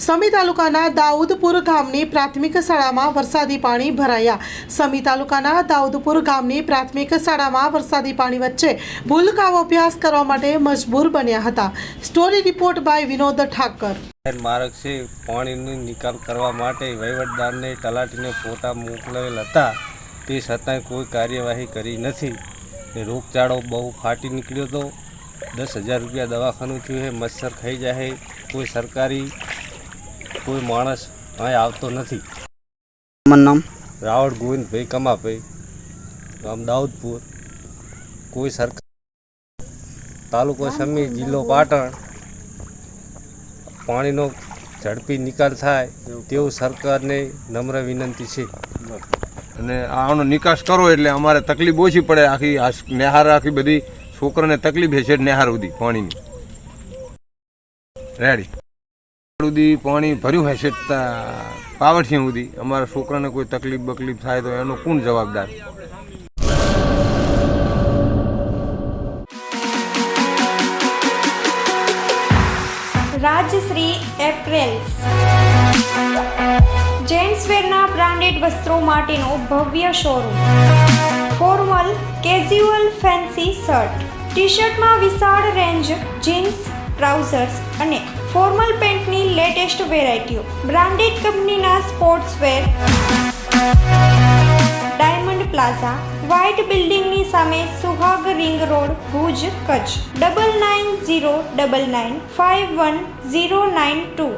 સમી તાલુકાના દાઉદપુર ગામની પ્રાથમિક શાળામાં વરસાદી પાણી ભરાયા। સમી તાલુકાના દાઉદપુર ગામની પ્રાથમિક શાળામાં વરસાદી પાણી વચ્ચે ભૂલકાઓ અભ્યાસ કરવા માટે મજબૂર બન્યા હતા। Story report by Vinod Thakar. માર્ગ છે પાણીનો નિકાલ કરવા માટે વહીવટદારને તલાટીને ફોટા મોકલેલ હતા, તે છતાંય કોઈ કાર્યવાહી કરી નથી। રોગચાળો બહુ ફાટી નીકળ્યો હતો। 10,000 રૂપિયા દવાખાનું થયું છે। મચ્છર ખાઈ જાય, કોઈ સરકારી કોઈ માણસ અહીં આવતો નથી। નામ રાવળ ગોવિંદભાઈ કમાભાઈ, ગામ દાઉદપુર। કોઈ સરકાર, તાલુકો સમી, જિલ્લો પાટણ। પાણીનો ઝડપી નિકાલ થાય તેવું સરકારને નમ્ર વિનંતી છે। અને આનો નિકાસ કરો એટલે અમારે તકલીફ ઓછી પડે। આખી નેહાર આખી બધી છોકરાને તકલીફ છે નેહાર સુધી પાણીની રેડી સુધી પાણી ભર્યું હશે પાવરથી સુધી અમારા છોકરાને કોઈ તકલીફ બકલીફ થાય તો એનો કોણ જવાબદાર? રાજશ્રી એપ્રેલ્સ જેન્ટ્સવેરના બ્રાન્ડેડ વસ્ત્રો માટેનો ભવ્ય showroom. Formal, casual, fancy shirt, T શર્ટમાં વિશાળ રેન્જ, જીન્સ, ટ્રાઉઝર્સ અને ફોર્મલ પેન્ટની લેટેસ્ટ વેરાયટીઓ। બ્રાન્ડેડ કંપનીના સ્પોર્ટ્સવેર। ડાયમંડ પ્લાઝા, વ્હાઇટ બિલ્ડિંગની સામે, સુહાગ રિંગ રોડ, ભુજ, કચ્છ। 9909951092।